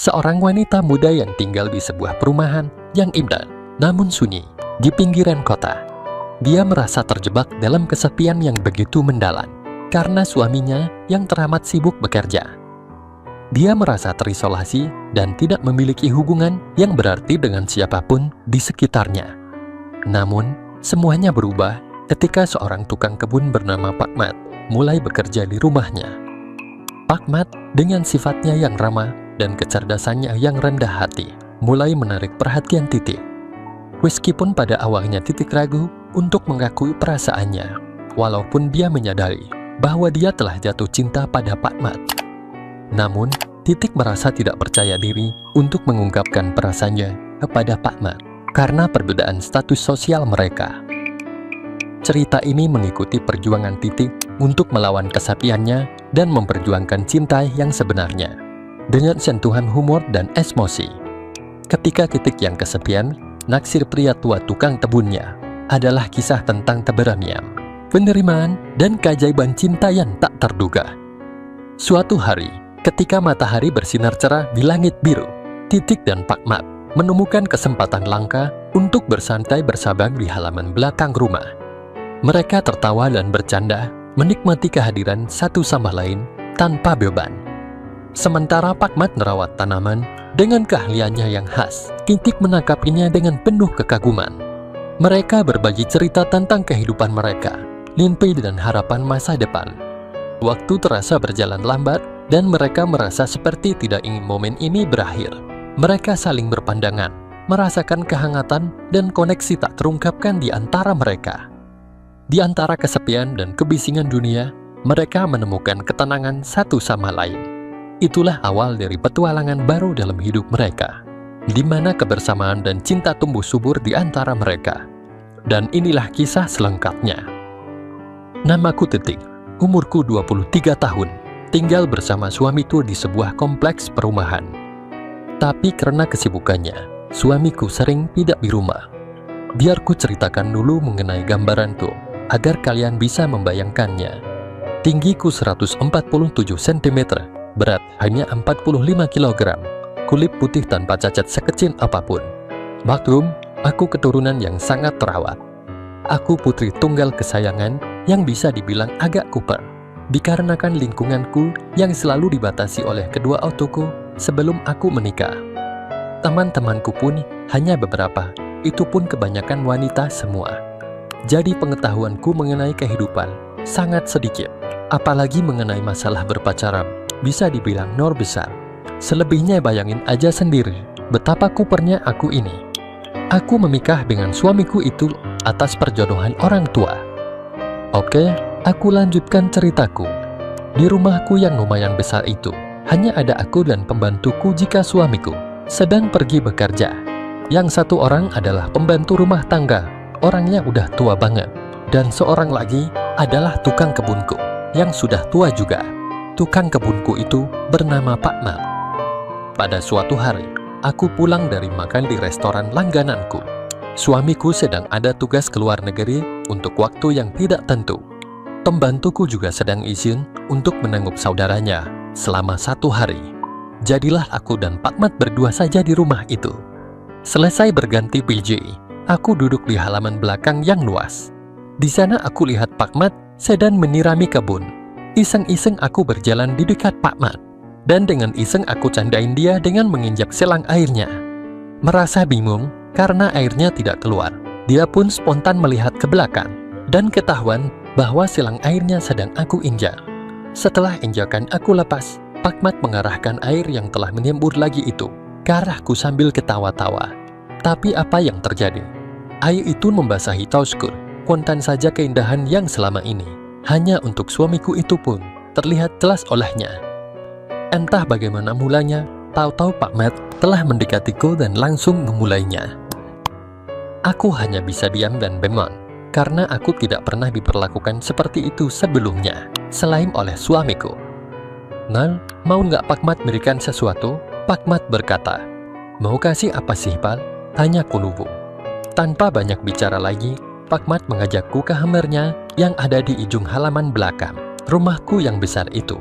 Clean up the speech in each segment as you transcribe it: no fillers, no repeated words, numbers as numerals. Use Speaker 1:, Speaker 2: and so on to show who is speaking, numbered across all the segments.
Speaker 1: seorang wanita muda yang tinggal di sebuah perumahan yang indah namun sunyi di pinggiran kota. Dia merasa terjebak dalam kesepian yang begitu mendalam karena suaminya yang teramat sibuk bekerja. Dia merasa terisolasi dan tidak memiliki hubungan yang berarti dengan siapapun di sekitarnya. Namun, semuanya berubah ketika seorang tukang kebun bernama Pak Mat mulai bekerja di rumahnya. Pak Mat dengan sifatnya yang ramah dan kecerdasannya yang rendah hati mulai menarik perhatian Titik. Meskipun pada awalnya Titik ragu untuk mengakui perasaannya, walaupun dia menyadari bahwa dia telah jatuh cinta pada Pak Mat. Namun, Titik merasa tidak percaya diri untuk mengungkapkan perasaannya kepada Pak Mat karena perbedaan status sosial mereka. Cerita ini mengikuti perjuangan Titik untuk melawan kesepiannya dan memperjuangkan cinta yang sebenarnya dengan sentuhan humor dan emosi. Ketika Titik yang kesepian, naksir pria tua tukang kebunnya adalah kisah tentang keberanian, penerimaan, dan keajaiban cinta yang tak terduga. Suatu hari, ketika matahari bersinar cerah di langit biru, Titik dan Pak Mat menemukan kesempatan langka untuk bersantai bersama di halaman belakang rumah. Mereka tertawa dan bercanda, menikmati kehadiran satu sama lain tanpa beban. Sementara Pak Mat merawat tanaman dengan keahliannya yang khas, Titik menangkapinya dengan penuh kekaguman. Mereka berbagi cerita tentang kehidupan mereka, mimpi dan harapan masa depan. Waktu terasa berjalan lambat, dan mereka merasa seperti tidak ingin momen ini berakhir. Mereka saling berpandangan, merasakan kehangatan dan koneksi tak terungkapkan di antara mereka. Di antara kesepian dan kebisingan dunia, mereka menemukan ketenangan satu sama lain. Itulah awal dari petualangan baru dalam hidup mereka, di mana kebersamaan dan cinta tumbuh subur di antara mereka. Dan inilah kisah selengkapnya. Namaku Titik, umurku 23 tahun. Tinggal bersama suamiku di sebuah kompleks perumahan. Tapi karena kesibukannya, suamiku sering tidak di rumah. Biar ku ceritakan dulu mengenai gambaranku, agar kalian bisa membayangkannya. Tinggiku 147 cm, berat hanya 45 kg, kulit putih tanpa cacat sekecil apapun. Maklum, aku keturunan yang sangat terawat. Aku putri tunggal kesayangan yang bisa dibilang agak kuper, dikarenakan lingkunganku yang selalu dibatasi oleh kedua ortuku sebelum aku menikah. Teman-temanku pun hanya beberapa, itu pun kebanyakan wanita semua. Jadi pengetahuanku mengenai kehidupan sangat sedikit, apalagi mengenai masalah berpacaran, bisa dibilang nol besar. Selebihnya bayangin aja sendiri betapa kupernya aku ini. Aku memikah dengan suamiku itu atas perjodohan orang tua. Oke, aku lanjutkan ceritaku. Di rumahku yang lumayan besar itu, hanya ada aku dan pembantuku jika suamiku sedang pergi bekerja. Yang satu orang adalah pembantu rumah tangga, orangnya udah tua banget. Dan seorang lagi adalah tukang kebunku, yang sudah tua juga. Tukang kebunku itu bernama Pak Mat. Pada suatu hari, aku pulang dari makan di restoran langgananku. Suamiku sedang ada tugas ke luar negeri untuk waktu yang tidak tentu. Pembantuku juga sedang izin untuk menengok saudaranya selama 1 hari. Jadilah aku dan Pak Mat berdua saja di rumah itu. Selesai berganti PJ, aku duduk di halaman belakang yang luas. Di sana aku lihat Pak Mat sedang menyirami kebun. Iseng-iseng aku berjalan di dekat Pak Mat, dan dengan iseng aku candain dia dengan menginjak selang airnya. Merasa bingung karena airnya tidak keluar, dia pun spontan melihat ke belakang, dan ketahuan bahwa selang airnya sedang aku injak. Setelah injakan aku lepas, Pak Mat mengarahkan air yang telah menyembur lagi itu ke arahku sambil ketawa-tawa. Tapi apa yang terjadi? Air itu membasahi kaosku. Kontan saja keindahan yang selama ini hanya untuk suamiku itu pun terlihat jelas olehnya. Entah bagaimana mulanya, tahu-tahu Pak Mat telah mendekatiku dan langsung memulainya. Aku hanya bisa diam dan bengong, karena aku tidak pernah diperlakukan seperti itu sebelumnya, selain oleh suamiku. "Nal, mau nggak Pak Mat berikan sesuatu?" Pak Mat berkata. "Mau kasih apa sih, Pal?" tanyaku lugu. Tanpa banyak bicara lagi, Pak Mat mengajakku ke kamarnya yang ada di ujung halaman belakang rumahku yang besar itu.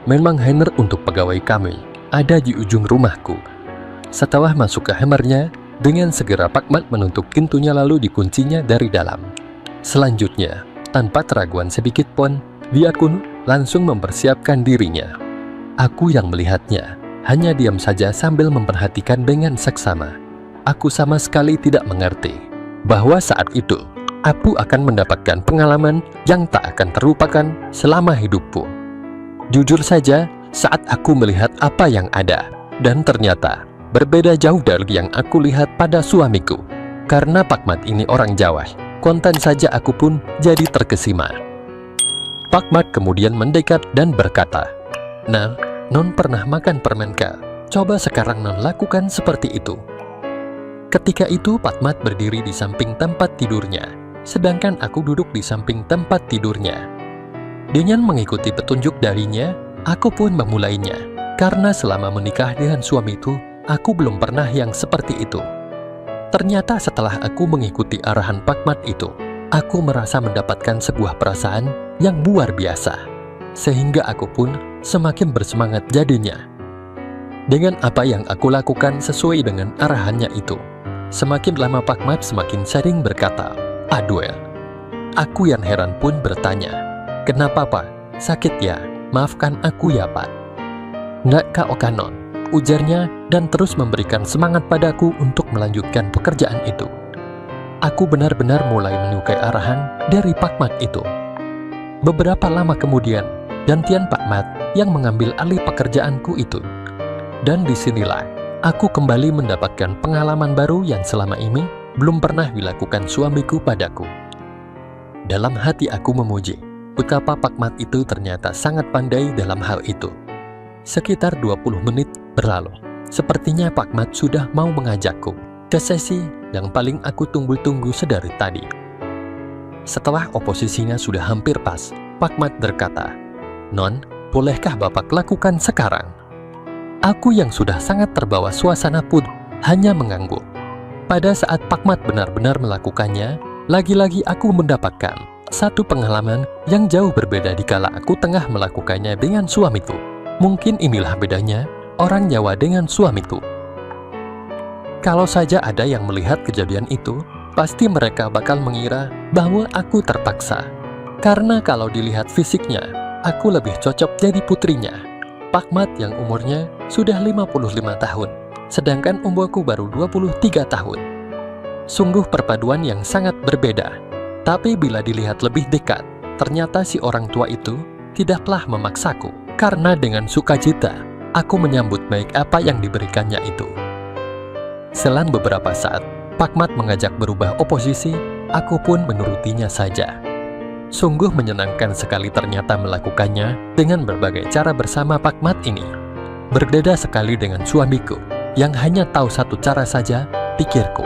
Speaker 1: Memang hangar untuk pegawai kami, ada di ujung rumahku. Setelah masuk ke kamarnya, dengan segera Pak Mat menutup pintunya lalu dikuncinya dari dalam. Selanjutnya, tanpa keraguan sedikit pun, dia pun langsung mempersiapkan dirinya. Aku yang melihatnya, hanya diam saja sambil memperhatikan dengan seksama. Aku sama sekali tidak mengerti bahwa saat itu, aku akan mendapatkan pengalaman yang tak akan terlupakan selama hidupku. Jujur saja, saat aku melihat apa yang ada, dan ternyata berbeda jauh dari yang aku lihat pada suamiku. Karena Pak Mat ini orang Jawa, konten saja aku pun jadi terkesima. Pak Mat kemudian mendekat dan berkata, "Nah, Non pernah makan permen kah? Coba sekarang Non lakukan seperti itu." Ketika itu Pak Mat berdiri di samping tempat tidurnya, sedangkan aku duduk di samping tempat tidurnya. Dengan mengikuti petunjuk darinya, aku pun memulainya. Karena selama menikah dengan suamiku, aku belum pernah yang seperti itu. Ternyata setelah aku mengikuti arahan Pak Mat itu, aku merasa mendapatkan sebuah perasaan yang luar biasa. Sehingga aku pun semakin bersemangat jadinya. Dengan apa yang aku lakukan sesuai dengan arahannya itu, semakin lama Pak Mat semakin sering berkata, "Aduh ya." Aku yang heran pun bertanya, "Kenapa Pak? Sakit ya? Maafkan aku ya Pak." "Nggak Kak Okanon," ujarnya dan terus memberikan semangat padaku untuk melanjutkan pekerjaan itu. Aku benar-benar mulai menyukai arahan dari Pak Mat itu. Beberapa lama kemudian, gantian Pak Mat yang mengambil alih pekerjaanku itu. Dan disinilah aku kembali mendapatkan pengalaman baru yang selama ini belum pernah dilakukan suamiku padaku. Dalam hati aku memuji betapa Pak Mat itu ternyata sangat pandai dalam hal itu. Sekitar 20 menit berlalu. Sepertinya Pak Mat sudah mau mengajakku ke sesi yang paling aku tunggu-tunggu sedari tadi. Setelah oposisinya sudah hampir pas, Pak Mat berkata, "Non, bolehkah Bapak lakukan sekarang?" Aku yang sudah sangat terbawa suasana pun hanya mengangguk. Pada saat Pak Mat benar-benar melakukannya, lagi-lagi aku mendapatkan satu pengalaman yang jauh berbeda dikala aku tengah melakukannya dengan suamiku. Mungkin inilah bedanya orang Jawa dengan suamiku. Kalau saja ada yang melihat kejadian itu, pasti mereka bakal mengira bahwa aku terpaksa. Karena kalau dilihat fisiknya, aku lebih cocok jadi putrinya. Pak Mat yang umurnya sudah 55 tahun, sedangkan umurku baru 23 tahun. Sungguh perpaduan yang sangat berbeda. Tapi bila dilihat lebih dekat, ternyata si orang tua itu tidaklah memaksaku. Karena dengan sukacita, aku menyambut baik apa yang diberikannya itu. Selang beberapa saat, Pak Mat mengajak berubah oposisi, aku pun menurutinya saja. Sungguh menyenangkan sekali ternyata melakukannya dengan berbagai cara bersama Pak Mat ini. Berbeda sekali dengan suamiku, yang hanya tahu satu cara saja, pikirku.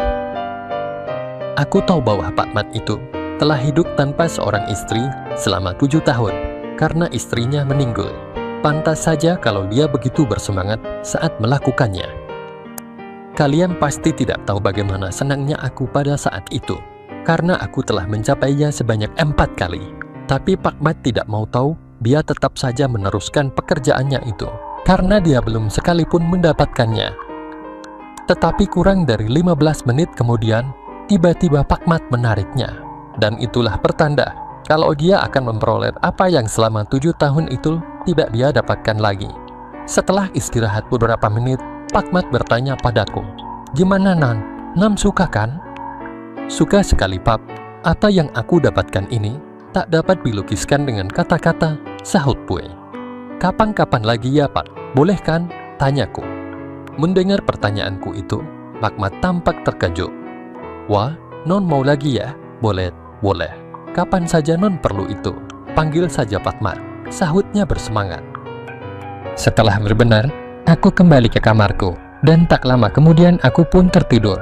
Speaker 1: Aku tahu bahwa Pak Mat itu telah hidup tanpa seorang istri selama 7 tahun, karena istrinya meninggal. Pantas saja kalau dia begitu bersemangat saat melakukannya. Kalian pasti tidak tahu bagaimana senangnya aku pada saat itu, karena aku telah mencapainya sebanyak 4 kali. Tapi Pak Mat tidak mau tahu, dia tetap saja meneruskan pekerjaannya itu, karena dia belum sekalipun mendapatkannya. Tetapi kurang dari 15 menit kemudian, tiba-tiba Pak Mat menariknya. Dan itulah pertanda kalau dia akan memperoleh apa yang selama 7 tahun itu tidak dia dapatkan lagi. Setelah istirahat beberapa menit, Pak Mat bertanya padaku, "Gimana Nan? Nam suka kan?" "Suka sekali Pap. Apa yang aku dapatkan ini tak dapat dilukiskan dengan kata-kata," sahut Pue. "Kapan-kapan lagi ya Pak? Boleh kan?" tanyaku. Mendengar pertanyaanku itu, Pak Mat tampak terkejut. "Wah, Non mau lagi ya? Boleh, boleh. Kapan saja Non perlu itu. Panggil saja Pak Mat," sahutnya bersemangat. Setelah berbenar, aku kembali ke kamarku, dan tak lama kemudian aku pun tertidur.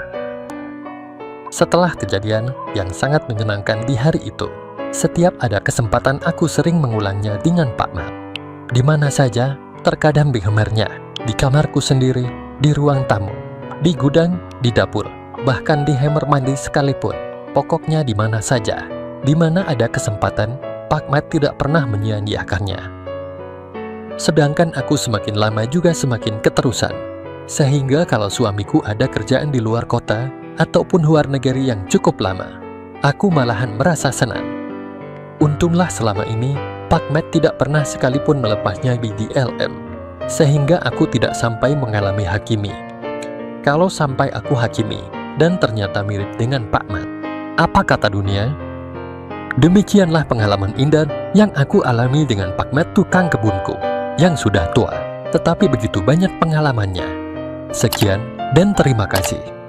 Speaker 1: Setelah kejadian yang sangat menyenangkan di hari itu, setiap ada kesempatan aku sering mengulangnya dengan Pak Mat. Di mana saja, terkadang di kamarnya, di kamarku sendiri, di ruang tamu, di gudang, di dapur, bahkan di kamar mandi sekalipun. Pokoknya di mana saja, di mana ada kesempatan, Pak Mat tidak pernah menyia-nyiakannya. Sedangkan aku semakin lama juga semakin keterusan. Sehingga kalau suamiku ada kerjaan di luar kota ataupun luar negeri yang cukup lama, aku malahan merasa senang. Untunglah selama ini Pak Matt tidak pernah sekalipun melepasnya BDLM, sehingga aku tidak sampai mengalami hakimi. Kalau sampai aku hakimi dan ternyata mirip dengan Pak Matt, apa kata dunia? Demikianlah pengalaman indah yang aku alami dengan Pak Matt tukang kebunku, yang sudah tua, tetapi begitu banyak pengalamannya. Sekian dan terima kasih.